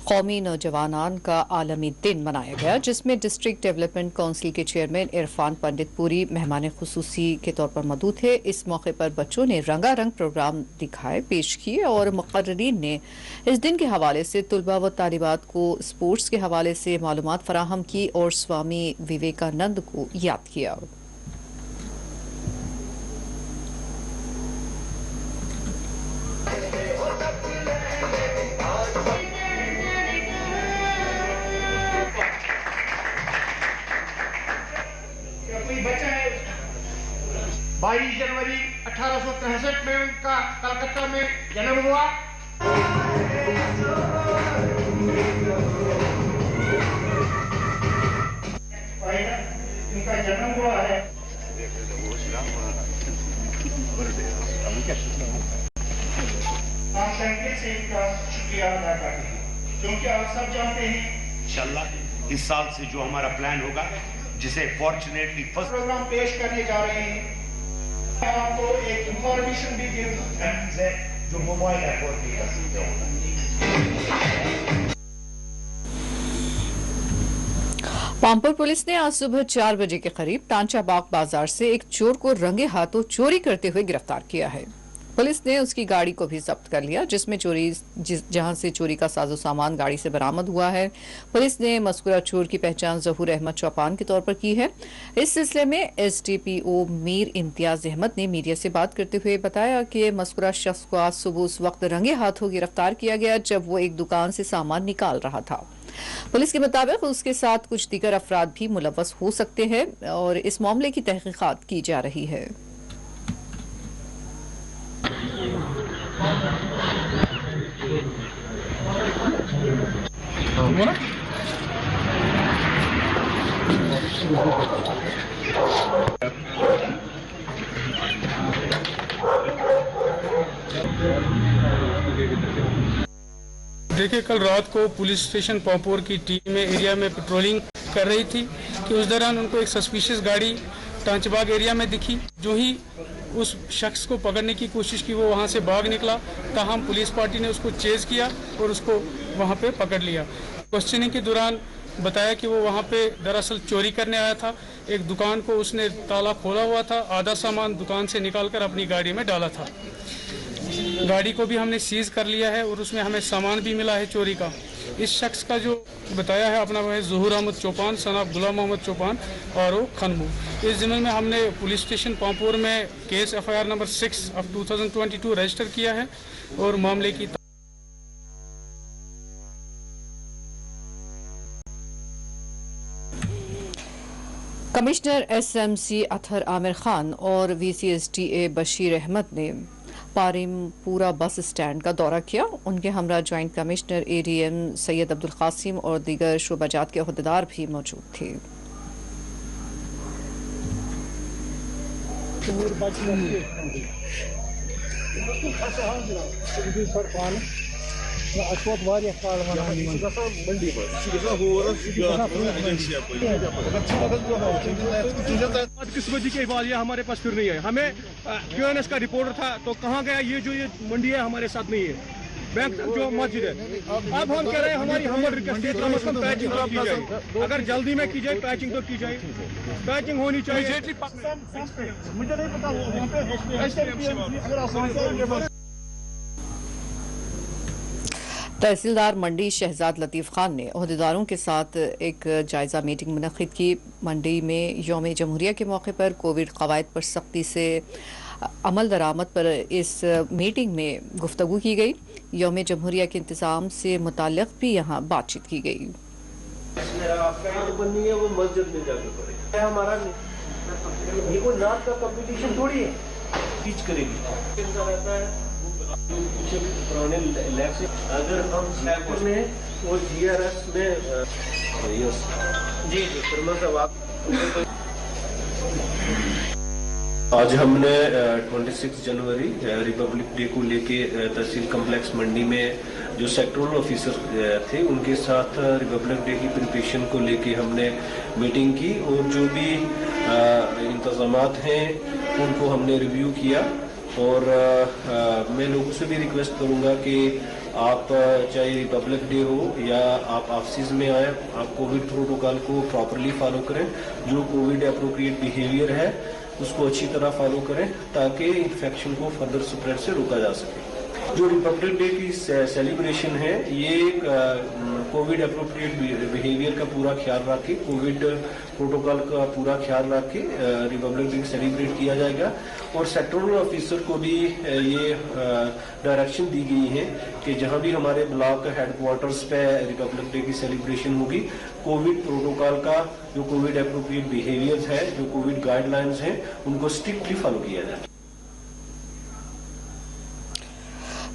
[SPEAKER 1] कौमी नौजवानान का आलमी दिन मनाया गया, जिसमें district development council के चेयरमैन इरफान पंडित पूरी मेहमान खुसूसी के तौर पर मौजूद थे। इस मौके पर बच्चों ने रंगारंग प्रोग्राम दिखाए, पेश किए और मुक़र्रिरीन ने इस दिन के हवाले से तुलबा व तालिबात को स्पोर्ट्स के हवाले से मालूमात फराहम की और स्वामी विवेकानंद को याद किया।
[SPEAKER 19] बाईस जनवरी 1863 में उनका कलकत्ता में जन्म हुआ। उनका जन्म हुआ है। आप संकेत से इनका शुक्रिया अदा करते हैं, क्योंकि आप सब जानते हैं
[SPEAKER 18] इंशाल्लाह इस साल से जो हमारा प्लान होगा, जिसे फॉर्चुनेटली फर्स्ट
[SPEAKER 19] प्रोग्राम पेश करने जा रहे हैं। आपको एक इंफॉर्मेशन भी है जो मोबाइल ऐप पर भी कर सकते हो।
[SPEAKER 1] पामपुर पुलिस ने आज सुबह 4 बजे के करीब टांचाबाग बाजार से एक चोर को रंगे हाथों चोरी करते हुए गिरफ्तार किया है। पुलिस ने उसकी गाड़ी को भी जब्त कर लिया, जिसमें जहां से चोरी का साजो सामान गाड़ी से बरामद हुआ है। पुलिस ने मज़कूरा चोर की पहचान ज़हूर अहमद चौपान के तौर पर की है। इस सिलसिले में SDPO मीर इम्तियाज अहमद ने मीडिया से बात करते हुए बताया कि मज़कूरा शख्स को आज सुबह उस वक्त रंगे हाथों गिरफ्तार किया गया जब वो एक दुकान से सामान निकाल रहा था। पुलिस के मुताबिक उसके साथ कुछ दीगर अफराद भी मुलव्वस हो सकते हैं और इस मामले की तहकीकात की जा रही है।
[SPEAKER 3] देखिए, कल रात को पुलिस स्टेशन पामपुर की टीम में एरिया में पेट्रोलिंग कर रही थी कि उस दौरान उनको एक सस्पिशियस गाड़ी टांचबाग एरिया में दिखी। जो ही उस शख्स को पकड़ने की कोशिश की, वो वहां से भाग निकला। ताहम पुलिस पार्टी ने उसको चेज किया और उसको वहां पे पकड़ लिया। क्वेश्चनिंग के दौरान बताया कि वो वहां पे दरअसल चोरी करने आया था। एक दुकान को उसने ताला खोला हुआ था, आधा सामान दुकान से निकालकर अपनी गाड़ी में डाला था। गाड़ी को भी हमने सीज कर लिया है और उसमें हमें सामान भी मिला है चोरी का। इस शख्स का जो बताया है अपना, वो है ज़हूर अहमद चौपान सनाब गुलाम मोहम्मद चौपान और वो खनमू। इस ज़िम्मे में हमने पुलिस स्टेशन पामपुर में case FIR number 6 of 2022 register किया है और मामले की
[SPEAKER 1] कमिश्नर SMC अतहर आमिर खान और VCSDA बशीर अहमद ने पारिमपुरा बस स्टैंड का दौरा किया। उनके हमरा joint commissioner ADM Syed Abdul Qasim और दीगर शोबाजात के अहदेदार भी मौजूद थे।
[SPEAKER 20] किस वजह की वालिया हमारे पास फिर नहीं है। हमें QNS का रिपोर्टर था, तो कहाँ गया? ये जो ये मंडी है हमारे साथ नहीं है। बैंक जो मस्जिद है, अब हम कह रहे हैं हमारी हमर रिक्वेस्ट है, कम से कम पैचिंग तो की जाए। अगर जल्दी में की जाए पैचिंग तो की जाए, पैचिंग होनी चाहिए। मुझे नहीं पता वहाँ पे
[SPEAKER 1] तहसीलदार मंडी शहजाद लतीफ़ खान ने अहदेदारों के साथ एक जायज़ा मीटिंग मुनक़्क़िद की। मंडी में यौम जमहूरिया के मौके पर कोविड क़वायद पर सख्ती से अमल दरामद पर इस मीटिंग में गुफ्तगू की गई। यौम जमहूरिया के इंतज़ाम से मुताल्लिक़ भी यहाँ बातचीत की गई।
[SPEAKER 6] वो मस्जिद में जाकर पड़े हमारा ये कोई नाच का कंपटीशन थोड़ी है, टीच करेगी पुराने लैब से। अगर हम जयपुर में और GRS में जी आज हमने 26 जनवरी रिपब्लिक डे को लेके तहसील कम्प्लेक्स मंडी में जो सेक्टरल ऑफिसर थे उनके साथ रिपब्लिक डे की प्रिपरेशन को लेके हमने मीटिंग की और जो भी इंतजामात हैं उनको हमने रिव्यू किया
[SPEAKER 21] और मैं लोगों से भी रिक्वेस्ट करूंगा कि आप चाहे रिपब्लिक डे हो या आप ऑफिस में आए, आप कोविड प्रोटोकॉल को प्रॉपरली फॉलो करें। जो कोविड अप्रोप्रिएट बिहेवियर है उसको अच्छी तरह फॉलो करें ताकि इन्फेक्शन को फर्दर स्प्रेड से रोका जा सके। जो रिपब्लिक डे की सेलिब्रेशन है ये कोविड अप्रोप्रिएट बिहेवियर का पूरा ख्याल रख के, कोविड प्रोटोकॉल का पूरा ख्याल रख के रिपब्लिक डे सेलिब्रेट किया जाएगा। और सेक्टोरल ऑफिसर को भी ये डायरेक्शन दी गई है कि जहां भी हमारे ब्लॉक हेडक्वार्टर्स पे रिपब्लिक डे की सेलिब्रेशन होगी, कोविड प्रोटोकॉल का जो कोविड अप्रोप्रिएट बिहेवियर्स है, जो कोविड गाइडलाइंस हैं, उनको स्ट्रिक्टली फॉलो किया जाए।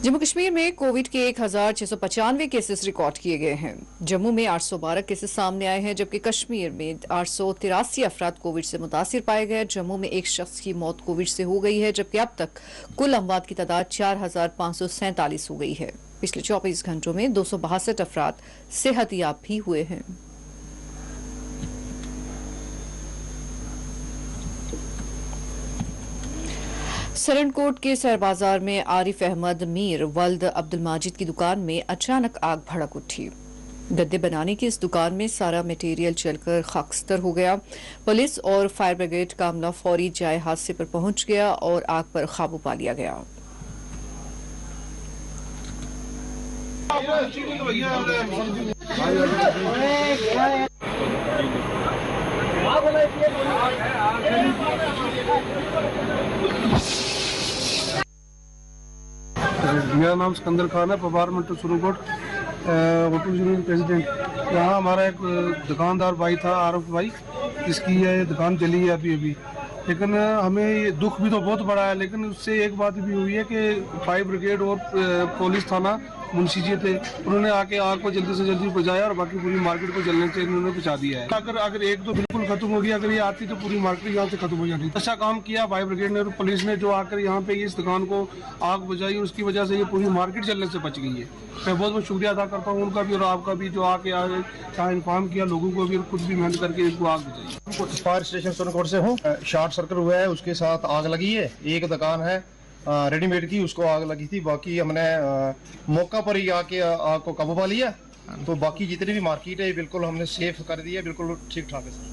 [SPEAKER 1] जम्मू कश्मीर में कोविड के 1695 केसेस रिकॉर्ड किए गए हैं। जम्मू में 812 केसेस सामने आए हैं, जबकि कश्मीर में 883 अफराद कोविड से मुतासिर पाए गए। जम्मू में एक शख्स की मौत कोविड से हो गई है, जबकि अब तक कुल अमवात की तादाद 4547 हो गई है। पिछले 24 घंटों में 262 अफराद सेहतयाब भी हुए हैं। सरनकोट के सैर बाजार में आरिफ अहमद मीर वल्द अब्दुल माजिद की दुकान में अचानक आग भड़क उठी। गद्दे बनाने की इस दुकान में सारा मटेरियल जलकर खाकस्तर हो गया। पुलिस और फायर ब्रिगेड का अमला फौरी जाए हादसे पर पहुंच गया और आग पर काबू पा लिया गया।
[SPEAKER 5] मेरा नाम सिकंदर खान है, पबारमेंट सुरकोट होटल यूनियन प्रेसिडेंट। यहाँ हमारा एक दुकानदार भाई था, आरिफ भाई, जिसकी ये दुकान चली है अभी अभी। लेकिन हमें ये दुख भी तो बहुत बड़ा है, लेकिन उससे एक बात भी हुई है कि फायर ब्रिगेड और पुलिस थाना मुंशी जी थे, उन्होंने आके आग को जल्दी से जल्दी बुझाया और बाकी पूरी मार्केट को जलने से उन्होंने बचा दिया है। अगर एक तो बिल्कुल खत्म हो गया, अगर ये आती तो पूरी मार्केट यहाँ से खत्म हो जाती। अच्छा काम किया फायर ब्रिगेड ने और पुलिस ने, जो आकर यहाँ पे इस दुकान को आग बुझाई, उसकी वजह से ये पूरी मार्केट जलने से बच गई है। मैं बहुत बहुत शुक्रिया अदा करता हूँ उनका भी और आपका भी, जो आके यहाँ इन्फॉर्म किया लोगों को भी और खुद भी मेहनत करके इनको आग बुझाई।
[SPEAKER 22] फायर स्टेशन सोनकोट से हूँ। शॉर्ट सर्किट हुआ है, उसके साथ आग लगी है। एक दुकान है रेडीमेड की, उसको आग लगी थी। बाकी हमने मौका पर ही आके आग को काबू पा लिया। तो बाकी जितनी भी मार्केट है बिल्कुल हमने सेफ कर दिया, बिल्कुल ठीक ठाक है सर।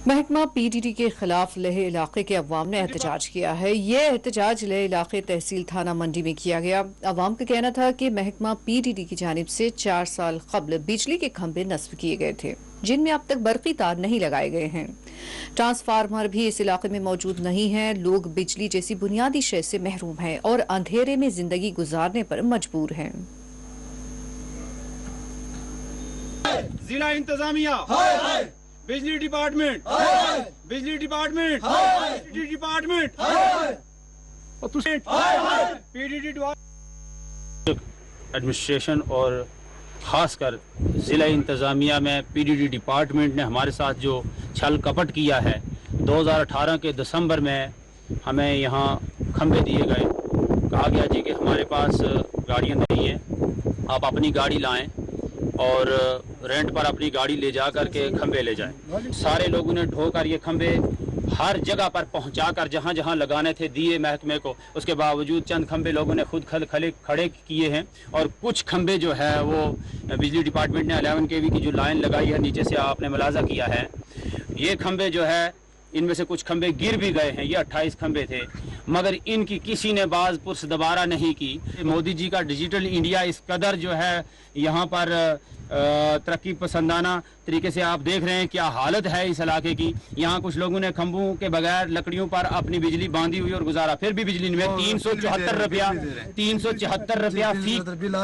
[SPEAKER 1] महकमा पीडीडी के खिलाफ लेह इलाके के अवाम ने एहतजाज किया है। ये एहतजाज लेह इलाके तहसील थाना मंडी में किया गया। अवाम का कहना था कि महकमा पीडीडी की जानिब से 4 साल कबल बिजली के खंभे नस्ब किए गए थे, जिनमें अब तक बरकी तार नहीं लगाए गए हैं। ट्रांसफार्मर भी इस इलाके में मौजूद नहीं है। लोग बिजली जैसी बुनियादी शय से महरूम हैं और अंधेरे में जिंदगी गुजारने पर मजबूर हैं।
[SPEAKER 20] जिला इंतजामिया, बिजली डिपार्टमेंट, बिजली डिपार्टमेंट, बिजली डिपार्टमेंट, पीडीडी
[SPEAKER 23] एडमिनिस्ट्रेशन और ख़ासकर ज़िला इंतज़ामिया में पीडीडी डिपार्टमेंट ने हमारे साथ जो छल कपट किया है। 2018 के दिसंबर में हमें यहाँ खंभे दिए गए, कहा गया जी कि हमारे पास गाड़ियाँ नहीं हैं, आप अपनी गाड़ी लाएं और रेंट पर अपनी गाड़ी ले जा कर के खंभे ले जाएं। सारे लोगों ने ढोकर ये खंभे हर जगह पर पहुंचाकर जहां जहां लगाने थे दिए महकमे को। उसके बावजूद चंद खंभे लोगों ने खुद खड़े किए हैं और कुछ खंभे जो है वो बिजली डिपार्टमेंट ने 11 kV की जो लाइन लगाई है, नीचे से आपने मुलाजा किया है, ये खंभे जो है इनमें से कुछ खंभे गिर भी गए हैं। ये 28 खंभे थे, मगर इनकी किसी ने बाज पुरस दोबारा नहीं की। मोदी जी का डिजिटल इंडिया इस कदर जो है यहाँ पर तरक्की पसंदाना तरीके से आप देख रहे हैं क्या हालत है इस इलाके की। यहाँ कुछ लोगों ने खंभों के बगैर लकड़ियों पर अपनी बिजली बांधी हुई और गुजारा, फिर भी बिजली में 374 रुपया फी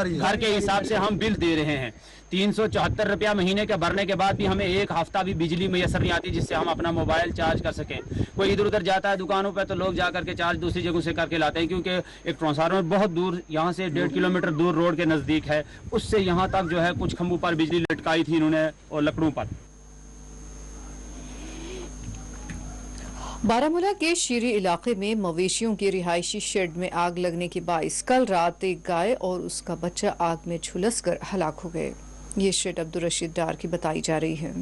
[SPEAKER 23] घर के हिसाब से हम बिल दे रहे हैं। 374 रुपया महीने के भरने के बाद भी हमें एक हफ्ता भी बिजली मैसर नहीं आती जिससे हम अपना मोबाइल चार्ज कर सकें। कोई इधर उधर जाता है दुकानों पर तो लोग जा करके चार्ज दूसरी जगहों से करके लाते हैं, क्योंकि एक ट्रांसफार्मर बहुत दूर, यहाँ से 1.5 किलोमीटर दूर रोड के नज़दीक है, उससे यहाँ तक जो है कुछ खंभों पर बिजली लटकाई थी इन्होंने और लकड़ों पर।
[SPEAKER 1] बारामूला के शीरी इलाके में मवेशियों के रिहायशी शेड में आग लगने के बाइस कल रात एक गाय और उसका बच्चा आग में झुलसकर हलाक हो गए। ये शेड अब्दुल रशीद डार की बताई जा रही है।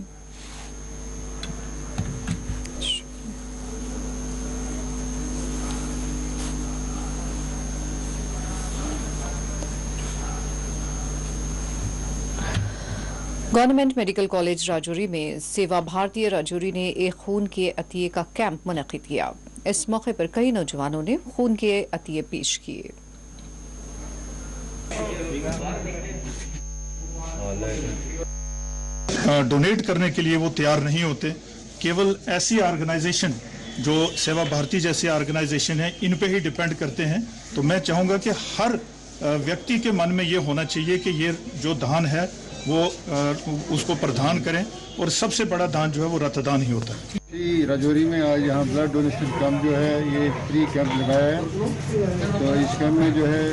[SPEAKER 1] गवर्नमेंट मेडिकल कॉलेज राजौरी में सेवा भारतीय राजौरी ने एक खून के अतिये का कैंप मुनक्किद किया। इस मौके पर कई नौजवानों ने खून के अतिये पेश किए।
[SPEAKER 2] डोनेट करने के लिए वो तैयार नहीं होते। केवल ऐसी ऑर्गेनाइजेशन जो सेवा भारती जैसी ऑर्गेनाइजेशन है इन पे ही डिपेंड करते हैं। तो मैं चाहूँगा कि हर व्यक्ति के मन में ये होना चाहिए कि ये जो दान है वो उसको प्रदान करें, और सबसे बड़ा दान जो है वो रक्तदान ही होता है।
[SPEAKER 4] राजौरी में आज यहाँ ब्लड डोनेशन कैंप जो है ये फ्री कैंप लगाया है। तो इस कैंप में जो है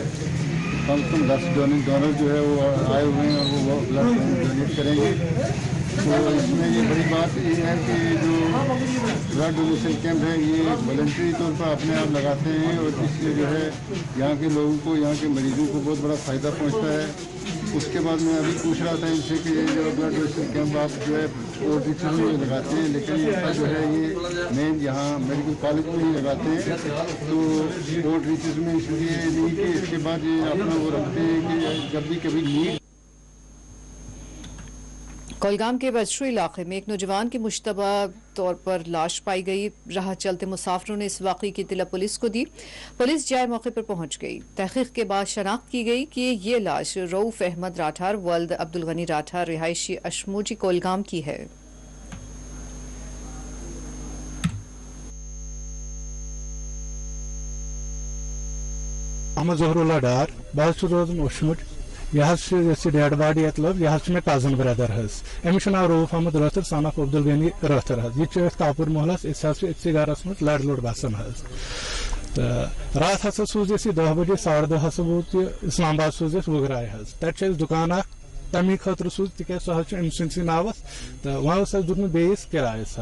[SPEAKER 4] कम से कम 10 डोनर जो है वो आए हुए हैं और वो ब्लड डोनेट करेंगे। तो इसमें ये बड़ी बात ये है कि जो ब्लड डोनेशन कैंप है ये वॉलंटरी तौर पर अपने आप लगाते हैं, और इससे जो है यहाँ के लोगों को, यहाँ के मरीजों को बहुत बड़ा फ़ायदा पहुँचता है। उसके बाद मैं अभी पूछ रहा था इनसे कि ये जो ब्लड डोनेशन कैंप आप जो है और डिस्ट्रिक्ट में लगाते हैं, लेकिन इसका जो है ये मेन यहाँ मेडिकल कॉलेज में ही लगाते हैं। तो और डिस्ट्रिक्ट में इसलिए नहीं कि इसके बाद ये अपना वो रखते हैं कि जब भी कभी नीड।
[SPEAKER 1] कोलगाम के बजरू इलाके में एक नौजवान की मुश्तबा तौर पर लाश पाई गई। राह चलते मुसाफिरों ने इस वाक़े की इत्तला पुलिस को दी। पुलिस जाए मौके पर पहुंच गई। तहकीक के बाद शनाख्त की गई कि ये लाश रऊफ अहमद राठौर वल्द अब्दुल गनी राठौर रिहायशी अशमोजी कोलगाम की है।
[SPEAKER 7] अहमद जहरुल्लाह डार बहुत रोजन ओशमुट यह डेड बॉडी अत लभ यह मे कजन ब्रदर अमिस नाव रऊफ अहमद रथर सन ऑफ अब्दुल गनी रथर यह कापुर मोहलस इसी गरस मज लड़ लड़ बसान तो रात हसा सूज 10 बजे 10:30 हसा वोत इस्लामाबाद सूज वगराय तक दुकान तमी खतर सूज तिक सह अमि नावस तो वह दुन बेस किरायस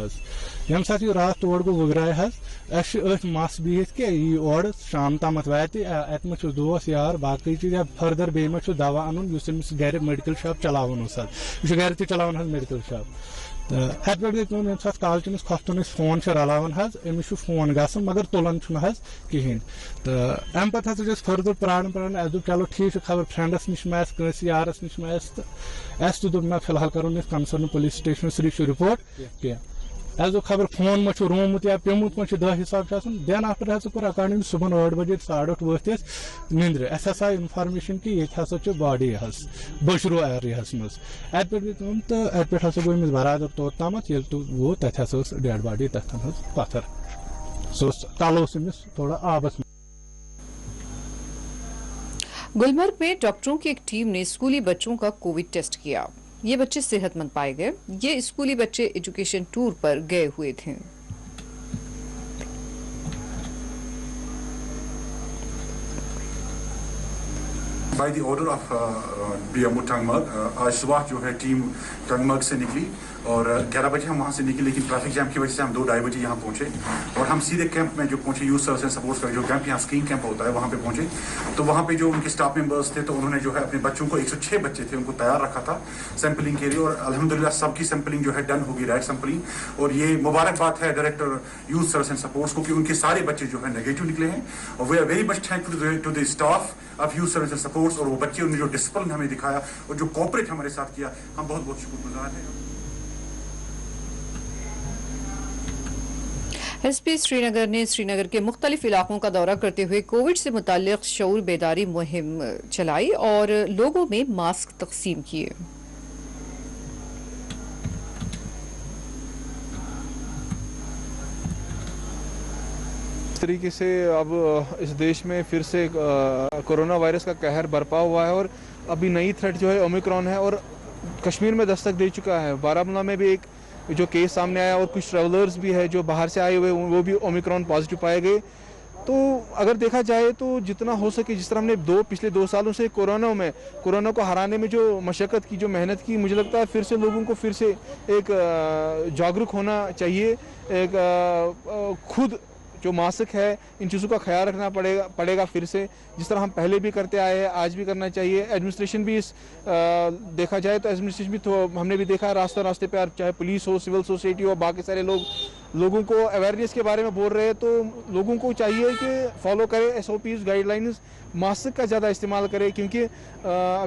[SPEAKER 7] यम सात यह रात तोड़ गो वगराय अथ मस बिहित कि यी और शाम तमत वात अत मे दोस्त यार बाकी चीज या फर्दर बे मे दवा अन गर मेडिकल शॉप चलावन यह गर तलावान मेडिकल शॉप तो अत पे गई कम ये कालचनस खतन फोन रलावान अमिस फोन गसन मगर तुलान कहें तो अम पे फर्दर प्राण अस दोप चलो ठीक खबर फ्रेंडस नश कंस यारस नश तो अस दोप ना फिलहाल करो कंसर्न पुलिस स्टेशन सरी रिपोर्ट कह अस दोप खबर फोन मा रोमुत या पेमुत मा 10 हिसाब देन आफ्टर हसा कोर अकॉर्डिंग सुबह 8 बजे 8:30 वथ निंद्र अस हसा इन्फॉर्मेशन कि ये हसा बॉडी बशरू एरिया मज अत पे गई कम तो अत पे हसा गो अमिस बरादर तोत तामत ये तो वो तथ हसा डेड बॉडी तथन पत्थर सो तल अमिस थोड़ा आबस।
[SPEAKER 1] गुलमर्ग में डॉक्टरों की एक टीम ने स्कूली बच्चों का कोविड टेस्ट किया। ये बच्चे सेहतमंद पाए गए। ये स्कूली बच्चे एजुकेशन टूर पर गए हुए थे।
[SPEAKER 24] By the order of BMO Tangmarg आज सुबह जो है टीम टंगमर्ग से निकली और 11 बजे हम वहाँ से निकले, लेकिन ट्रैफिक जैम की वजह से हम 2-2:30 बजे यहाँ पहुँचे और हम सीधे कैंप में जो पहुँचे यूथ सर्विस एंड सपोर्ट का जो कैंप यहाँ स्क्रीन कैंप होता है वहाँ पे पहुँचे। तो वहाँ पे जो उनके स्टाफ मेंबर्स थे तो उन्होंने जो है अपने बच्चों को 106 बच्चे थे उनको तैयार रखा था सैंपलिंग के लिए और अल्हम्दुलिल्लाह सबकी सैंपलिंग जो है डन होगी, राइट सैंपलिंग। और ये मुबारक बात है director youth service and supports को कि उनके सारे बच्चे जो है नेगेटिव निकले हैं और we are very much thankful to the staff of youth service and sports. और वो बच्चे उन्होंने जो डिसिप्लिन हमें दिखाया और जो कोऑपरेट हमारे साथ किया, हम बहुत बहुत शुक्रगुजार हैं।
[SPEAKER 1] एसपी श्रीनगर ने श्रीनगर के मुख्तलिफ इलाकों का दौरा करते हुए कोविड से मुताल्लिक शऊर बेदारी मुहिम चलाई और लोगों में मास्क तकसीम किए।
[SPEAKER 25] इस तरीके से अब इस देश में फिर से कोरोना वायरस का कहर बरपा हुआ है और अभी नई थ्रेट जो है ओमिक्रॉन है और कश्मीर में दस्तक दे चुका है। बारामूला में भी एक जो केस सामने आया और कुछ ट्रैवलर्स भी है जो बाहर से आए हुए वो भी ओमिक्रॉन पॉजिटिव पाए गए। तो अगर देखा जाए तो जितना हो सके, जिस तरह हमने पिछले 2 सालों से कोरोना को हराने में जो मशक्क़त की, जो मेहनत की, मुझे लगता है फिर से लोगों को फिर से एक जागरूक होना चाहिए। एक खुद जो मास्क है इन चीज़ों का ख्याल रखना पड़ेगा फिर से, जिस तरह हम पहले भी करते आए हैं आज भी करना चाहिए। एडमिनिस्ट्रेशन भी देखा जाए तो एडमिनिस्ट्रेशन भी तो हमने भी देखा है रास्ते पे चाहे पुलिस हो, सिविल सोसाइटी हो, बाकी सारे लोग लोगों को अवेयरनेस के बारे में बोल रहे हैं, तो लोगों को चाहिए कि फॉलो करें SOPs गाइडलाइंस, मास्क का ज़्यादा इस्तेमाल करें, क्योंकि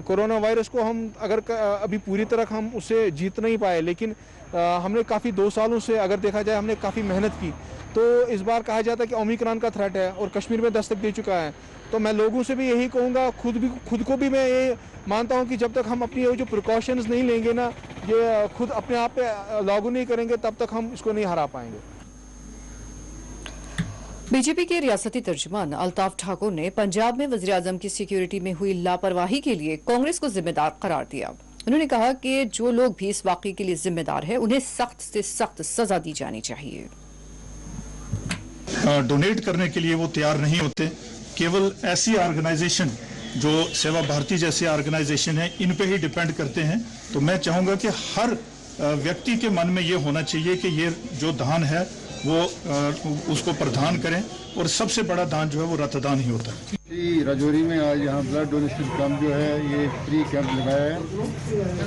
[SPEAKER 25] कोरोना वायरस को हम अगर अभी पूरी तरह हम उससे जीत नहीं पाए, लेकिन हमने काफ़ी 2 सालों से अगर देखा जाए हमने काफ़ी मेहनत की। तो इस बार कहा जाता है कि ओमिक्रॉन का थ्रेट है और कश्मीर में दस्तक दे चुका है। तो मैं लोगों से भी यही कहूँगा, खुद को भी मैं ये मानता हूँ कि जब तक हम अपनी जो प्रिकॉशंस नहीं लेंगे ना, ये खुद अपने आप पे लागू नहीं करेंगे, तब तक हम इसको नहीं हरा पाएंगे।
[SPEAKER 1] बीजेपी के रियासती तर्जुमान अल्ताफ ठाकुर ने पंजाब में वज़ीर-ए-आज़म की सिक्योरिटी में हुई लापरवाही के लिए कांग्रेस को जिम्मेदार करार दिया। उन्होंने कहा कि जो लोग भी इस वाक़े के लिए जिम्मेदार हैं, उन्हें सख्त से सख्त सजा दी जानी चाहिए।
[SPEAKER 2] डोनेट करने के लिए वो तैयार नहीं होते। केवल ऐसी ऑर्गेनाइजेशन जो सेवा भारती जैसी ऑर्गेनाइजेशन है, इन पे ही डिपेंड करते हैं। तो मैं चाहूँगा कि हर व्यक्ति के मन में ये होना चाहिए कि ये जो दान है वो उसको प्रदान करें, और सबसे बड़ा दान जो है वो रक्तदान ही होता है।
[SPEAKER 4] राजौरी में आज यहाँ ब्लड डोनेशन कैंप जो है ये फ्री कैंप लगाया है।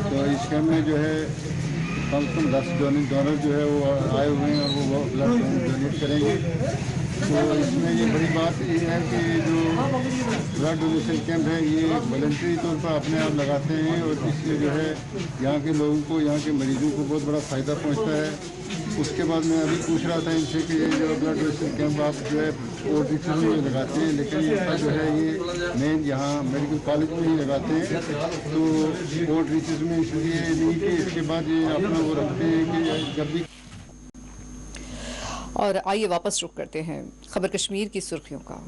[SPEAKER 4] तो इस कैंप में जो है कम से कम 10 डोनर जो है वो आए हुए हैं और वो ब्लड डोनेट करेंगे। तो इसमें ये बड़ी बात ये है कि जो ब्लड डोनेशन कैंप है ये वॉलंटरी तौर पर अपने आप लगाते हैं, और इससे जो है यहाँ के लोगों को, यहाँ के मरीजों को बहुत बड़ा फ़ायदा पहुँचता है। उसके बाद मैं अभी पूछ रहा था इनसे कि ये जो ब्लड डोनेशन कैंप आप जो है और डिस्ट्रिक्ट में लगाते हैं, लेकिन इनका जो है ये मेन यहाँ मेडिकल कॉलेज में ही लगाते हैं। तो और डिस्ट्रिक्ट में इसलिए नहीं कि इसके बाद ये अपना वो रखते हैं कि जब भी।
[SPEAKER 1] और आइए वापस रुख करते हैं खबर कश्मीर की सुर्खियों का।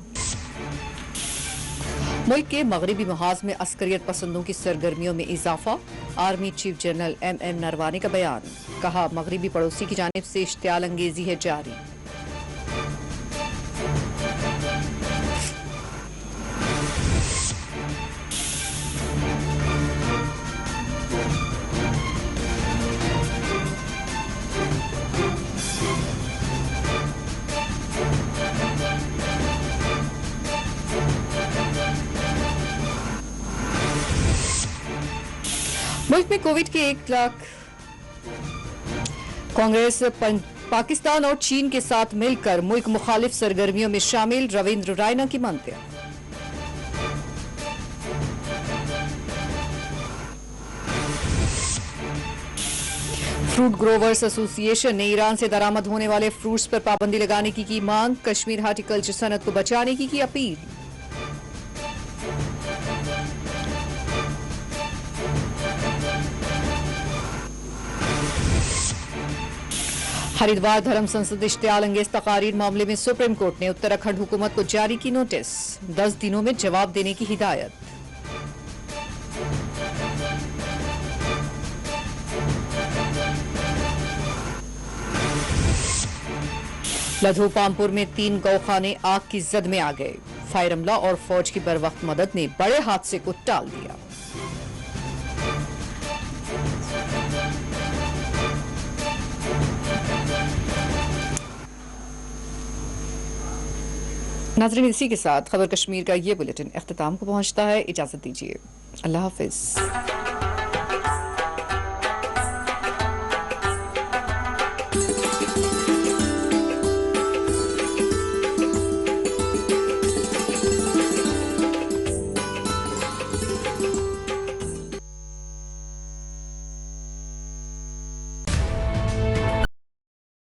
[SPEAKER 1] मुल्क के मगरबी मुहाज में अस्करियत पसंदों की सरगर्मियों में इजाफा। Army chief general MM Naravane का बयान, कहा मगरबी पड़ोसी की जानिब से इश्तियाल अंगेजी है जारी। मुल्क में कोविड के 1 लाख। कांग्रेस पाकिस्तान और चीन के साथ मिलकर मुल्क मुखालिफ सरगर्मियों में शामिल, रविंद्र रायना की मानते हैं। फ्रूट ग्रोवर्स एसोसिएशन ने ईरान से दरामद होने वाले फ्रूट्स पर पाबंदी लगाने की मांग। कश्मीर हार्टिकल्चर सनत को बचाने की अपील। हरिद्वार धर्म संसद इश्तियाल अंगेज तकारीर मामले में सुप्रीम कोर्ट ने उत्तराखंड हुकूमत को जारी की नोटिस, 10 दिनों में जवाब देने की हिदायत। लधु पामपुर में 3 गौखाने आग की जद में आ गए। फायर अमला और फौज की बरवक्त मदद ने बड़े हादसे को टाल दिया। नाज़रीन, इसी के साथ खबर कश्मीर का ये बुलेटिन इख्तिताम को पहुंचता है। इजाजत दीजिए, अल्लाह हाफिज।